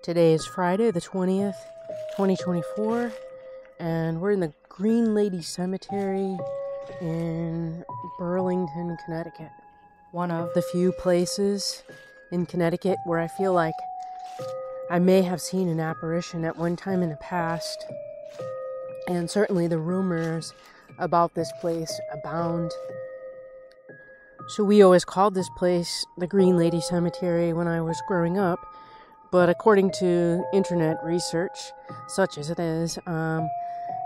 Today is Friday the 20th, 2024, and we're in the Green Lady Cemetery in Burlington, Connecticut. One of the few places in Connecticut where I feel like I may have seen an apparition at one time in the past, and certainly the rumors about this place abound. So we always called this place the Green Lady Cemetery when I was growing up, but according to internet research, such as it is,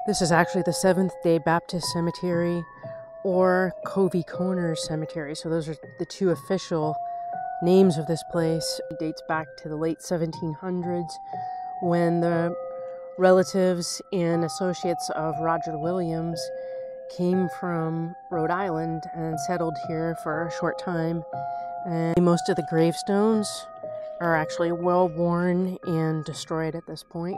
this is actually the Seventh-day Baptist Cemetery or Covey Corners Cemetery. So those are the two official names of this place. It dates back to the late 1700s when the relatives and associates of Roger Williams came from Rhode Island and settled here for a short time. And most of the gravestones are actually well worn and destroyed at this point.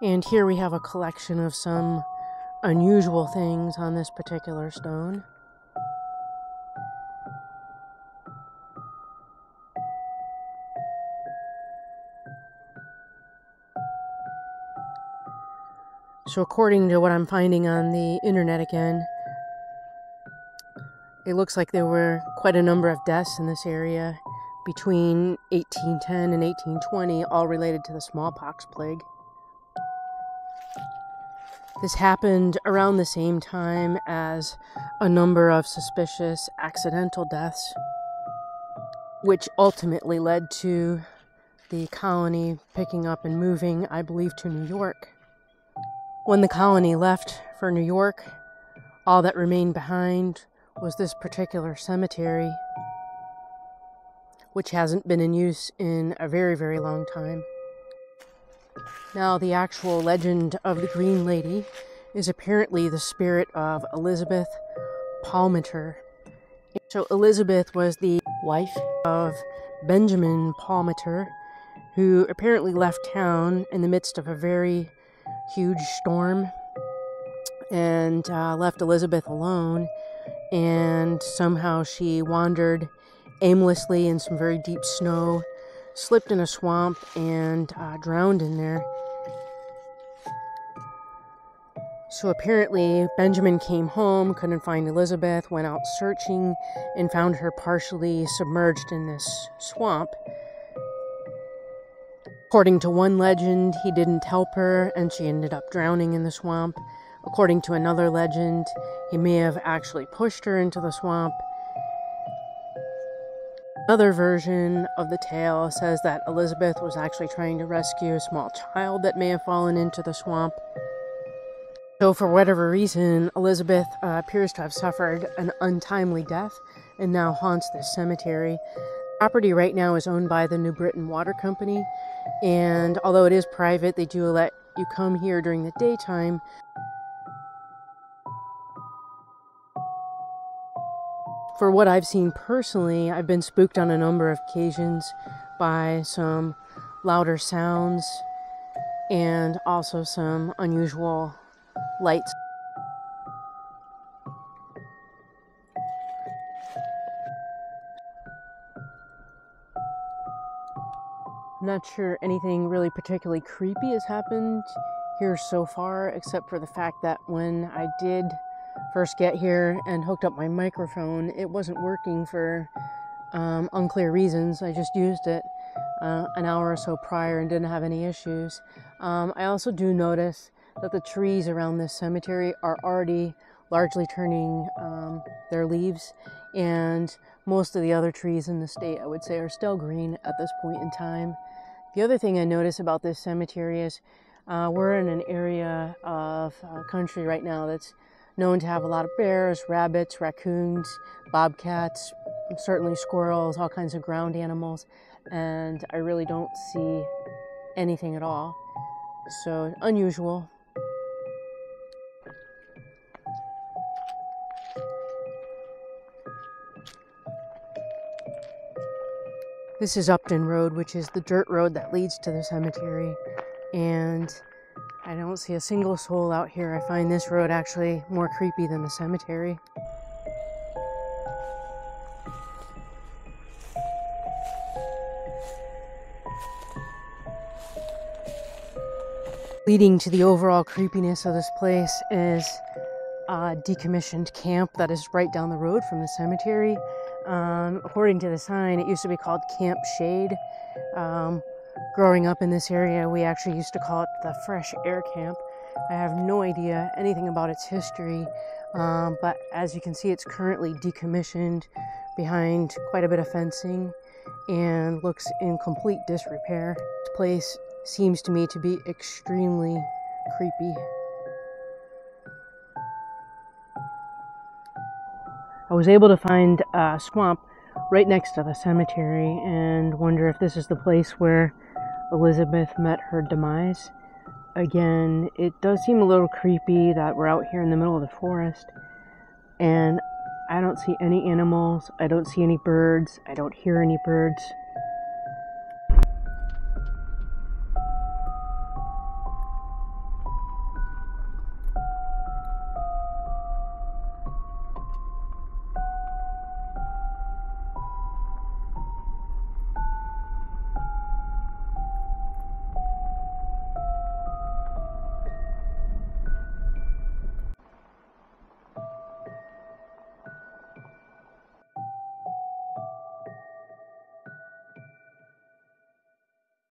And here we have a collection of some unusual things on this particular stone. So according to what I'm finding on the internet again, it looks like there were quite a number of deaths in this area between 1810 and 1820, all related to the smallpox plague. This happened around the same time as a number of suspicious accidental deaths, which ultimately led to the colony picking up and moving, I believe, to New York. When the colony left for New York, all that remained behind was this particular cemetery, which hasn't been in use in a very, very long time. Now, the actual legend of the Green Lady is apparently the spirit of Elizabeth Palmiter. So Elizabeth was the wife of Benjamin Palmiter, who apparently left town in the midst of a very huge storm and left Elizabeth alone, and somehow she wandered aimlessly in some very deep snow, slipped in a swamp, and drowned in there. So apparently Benjamin came home, couldn't find Elizabeth, went out searching, and found her partially submerged in this swamp. According to one legend, he didn't help her, and she ended up drowning in the swamp. According to another legend, he may have actually pushed her into the swamp. Another version of the tale says that Elizabeth was actually trying to rescue a small child that may have fallen into the swamp. So for whatever reason, Elizabeth appears to have suffered an untimely death and now haunts this cemetery. The property right now is owned by the New Britain Water Company, and although it is private, they do let you come here during the daytime. For what I've seen personally, I've been spooked on a number of occasions by some louder sounds and also some unusual lights. I'm not sure anything really particularly creepy has happened here so far, except for the fact that when I did first get here and hooked up my microphone, it wasn't working for unclear reasons. I just used it an hour or so prior and didn't have any issues. I also do notice that the trees around this cemetery are already largely turning their leaves, and most of the other trees in the state, I would say, are still green at this point in time. The other thing I notice about this cemetery is we're in an area of country right now that's known to have a lot of bears, rabbits, raccoons, bobcats, certainly squirrels, all kinds of ground animals, and I really don't see anything at all. So unusual. This is Upton Road, which is the dirt road that leads to the cemetery. and I don't see a single soul out here. I find this road actually more creepy than the cemetery. Leading to the overall creepiness of this place is a decommissioned camp that is right down the road from the cemetery. According to the sign, it used to be called Camp Shade. Growing up in this area, we actually used to call it the Fresh Air Camp. I have no idea anything about its history, but as you can see, it's currently decommissioned behind quite a bit of fencing and looks in complete disrepair. This place seems to me to be extremely creepy. I was able to find a swamp right next to the cemetery and wonder if this is the place where Elizabeth met her demise. Again, it does seem a little creepy that we're out here in the middle of the forest and I don't see any animals, I don't see any birds, I don't hear any birds.